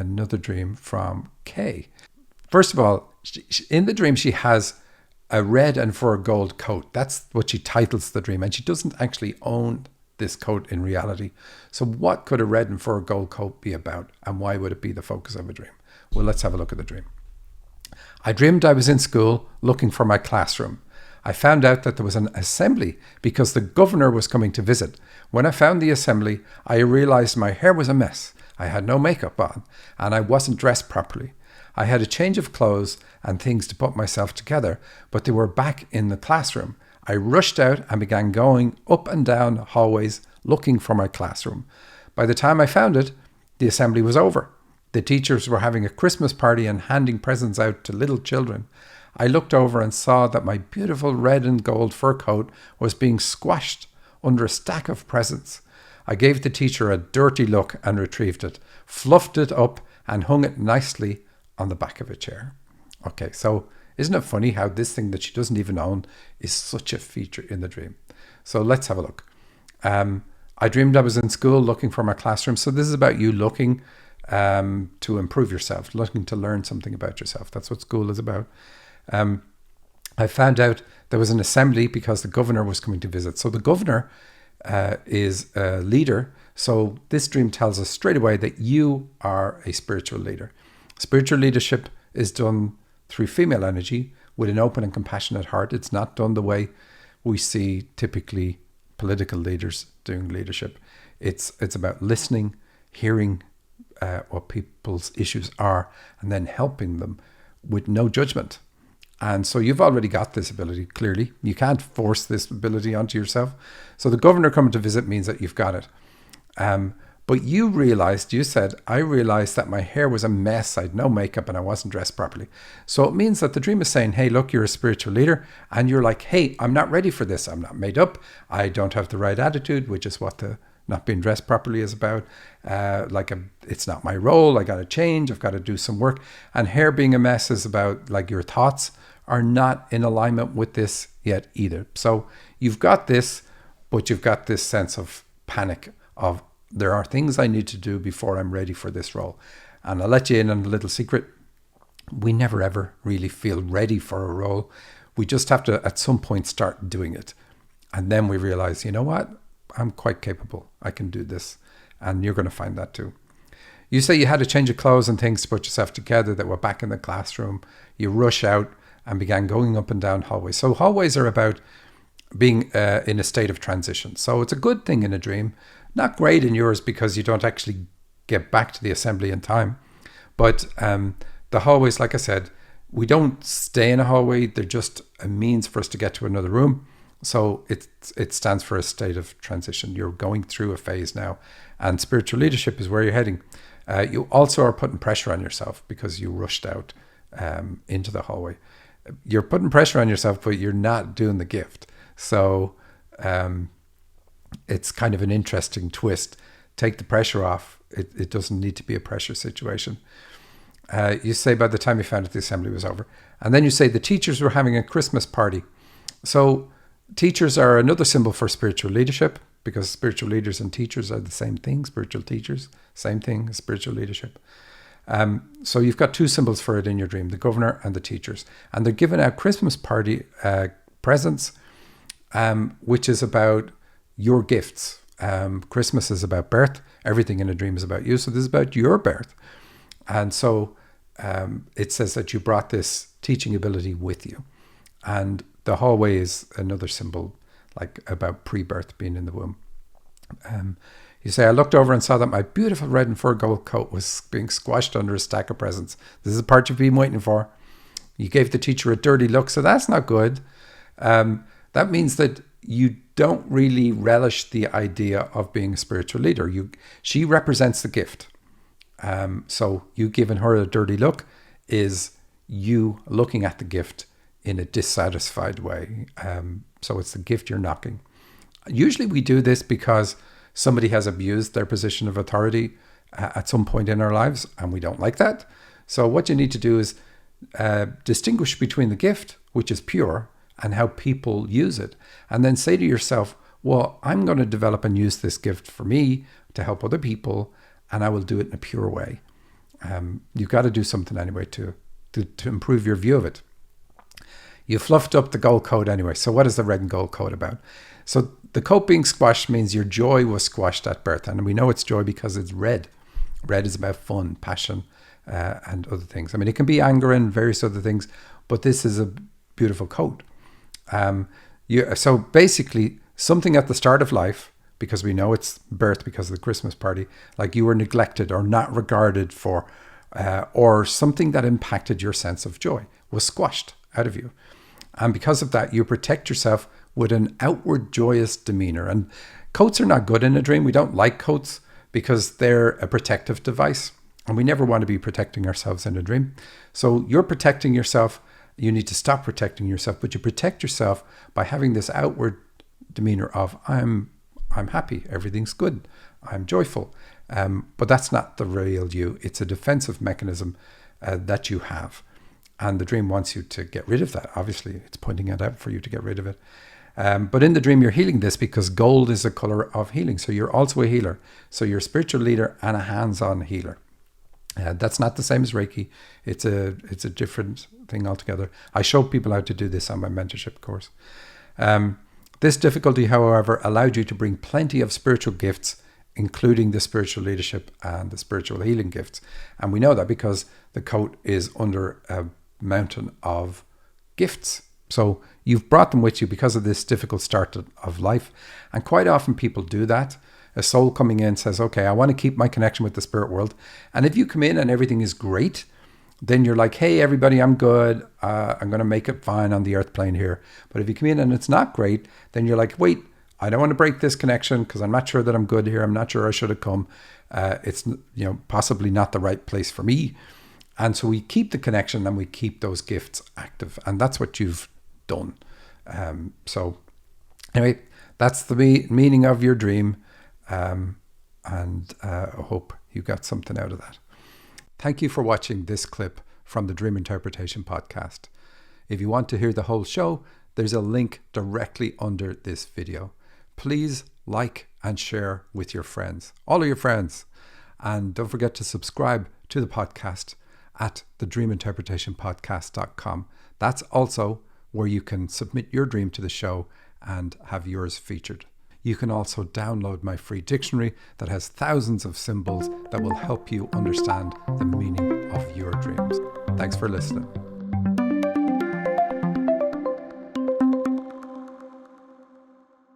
another dream from Kay. First of all, in the dream, she has a red and fur gold coat. That's what she titles the dream. And she doesn't actually own this coat in reality. So what could a red and fur gold coat be about? And why would it be the focus of a dream? Well, let's have a look at the dream. I dreamed I was in school looking for my classroom. I found out that there was an assembly because the governor was coming to visit. When I found the assembly, I realized my hair was a mess. I had no makeup on and I wasn't dressed properly. I had a change of clothes and things to put myself together, but they were back in the classroom. I rushed out and began going up and down hallways looking for my classroom. By the time I found it, the assembly was over. The teachers were having a Christmas party and handing presents out to little children. I looked over and saw that my beautiful red and gold fur coat was being squashed under a stack of presents. I gave the teacher a dirty look and retrieved it, fluffed it up and hung it nicely on the back of a chair. Okay, so isn't it funny how this thing that she doesn't even own is such a feature in the dream? So let's have a look. I dreamed I was in school looking for my classroom. So this is about you looking to improve yourself, looking to learn something about yourself. That's what school is about. I found out there was an assembly because the governor was coming to visit. So the governor is a leader. So this dream tells us straight away that you are a spiritual leader. Spiritual leadership is done through female energy with an open and compassionate heart. It's not done the way we see typically political leaders doing leadership. It's about listening, hearing what people's issues are, and then helping them with no judgment. And so you've already got this ability, clearly. You can't force this ability onto yourself. So the governor coming to visit means that you've got it. But you said, I realized that my hair was a mess. I had no makeup and I wasn't dressed properly. So it means that the dream is saying, hey, look, you're a spiritual leader. And you're like, hey, I'm not ready for this. I'm not made up. I don't have the right attitude, which is what the not being dressed properly is about. It's not my role. I got to change. I've got to do some work. And hair being a mess is about like your thoughts are not in alignment with this yet either. So you've got this, but you've got this sense of panic of, there are things I need to do before I'm ready for this role. And I'll let you in on a little secret. We never ever really feel ready for a role. We just have to at some point start doing it. And then we realize, you know what? I'm quite capable. I can do this. And you're going to find that too. You say you had a change of clothes and things to put yourself together that were back in the classroom. You rush out and began going up and down hallways. So hallways are about being in a state of transition. So it's a good thing in a dream. Not great in yours because you don't actually get back to the assembly in time. But the hallways, like I said, we don't stay in a hallway. They're just a means for us to get to another room. So it stands for a state of transition. You're going through a phase now. And spiritual leadership is where you're heading. You also are putting pressure on yourself because you rushed out into the hallway. You're putting pressure on yourself, but you're not doing the gift. So it's kind of an interesting twist. Take the pressure off. It doesn't need to be a pressure situation. You say by the time you found it, the assembly was over. And then you say the teachers were having a Christmas party. So teachers are another symbol for spiritual leadership because spiritual leaders and teachers are the same thing. Spiritual teachers, same thing as spiritual leadership. So you've got two symbols for it in your dream, the governor and the teachers. And they're giving out Christmas party presents, which is about your gifts. Christmas is about birth. Everything in a dream is about you. So this is about your birth. And so it says that you brought this teaching ability with you. And the hallway is another symbol, like about pre-birth, being in the womb. You say, I looked over and saw that my beautiful red and fur gold coat was being squashed under a stack of presents. This is the part you've been waiting for. You gave the teacher a dirty look, so that's not good. That means that you don't really relish the idea of being a spiritual leader. She represents the gift. So you giving her a dirty look is you looking at the gift in a dissatisfied way. So it's the gift you're knocking. Usually we do this because somebody has abused their position of authority at some point in our lives, and we don't like that. So what you need to do is distinguish between the gift, which is pure, and how people use it. And then say to yourself, well, I'm going to develop and use this gift for me to help other people, and I will do it in a pure way. You've got to do something anyway to improve your view of it. You fluffed up the gold coat anyway. So what is the red and gold coat about? So the coat being squashed means your joy was squashed at birth. And we know it's joy because it's red. Red is about fun, passion, and other things. I mean, it can be anger and various other things, but this is a beautiful coat. So basically, something at the start of life, because we know it's birth because of the Christmas party, like you were neglected or not regarded for, or something that impacted your sense of joy was squashed out of you. And because of that, you protect yourself with an outward joyous demeanor. And coats are not good in a dream. We don't like coats because they're a protective device. And we never want to be protecting ourselves in a dream. So you're protecting yourself. You need to stop protecting yourself, but you protect yourself by having this outward demeanor of I'm happy, everything's good, I'm joyful. But that's not the real you. It's a defensive mechanism that you have. And the dream wants you to get rid of that. Obviously, it's pointing it out for you to get rid of it. But in the dream, you're healing this because gold is a color of healing. So you're also a healer. So you're a spiritual leader and a hands-on healer. That's not the same as Reiki. It's a different thing altogether. I show people how to do this on my mentorship course. This difficulty, however, allowed you to bring plenty of spiritual gifts, including the spiritual leadership and the spiritual healing gifts. And we know that because the coat is under a mountain of gifts. So you've brought them with you because of this difficult start of life. And quite often people do that. A soul coming in says, okay, I want to keep my connection with the spirit world. And if you come in and everything is great, then you're like, hey, everybody, I'm good. I'm going to make it fine on the earth plane here. But if you come in and it's not great, then you're like, wait, I don't want to break this connection because I'm not sure that I'm good here. I'm not sure I should have come. It's possibly not the right place for me. And so we keep the connection and we keep those gifts active. And that's what you've done. So anyway, that's the meaning of your dream. And I hope you got something out of that. Thank you for watching this clip from the Dream Interpretation Podcast. If you want to hear the whole show, there's a link directly under this video. Please like and share with your friends, all of your friends. And don't forget to subscribe to the podcast at thedreaminterpretationpodcast.com. That's also where you can submit your dream to the show and have yours featured. You can also download my free dictionary that has thousands of symbols that will help you understand the meaning of your dreams. Thanks for listening.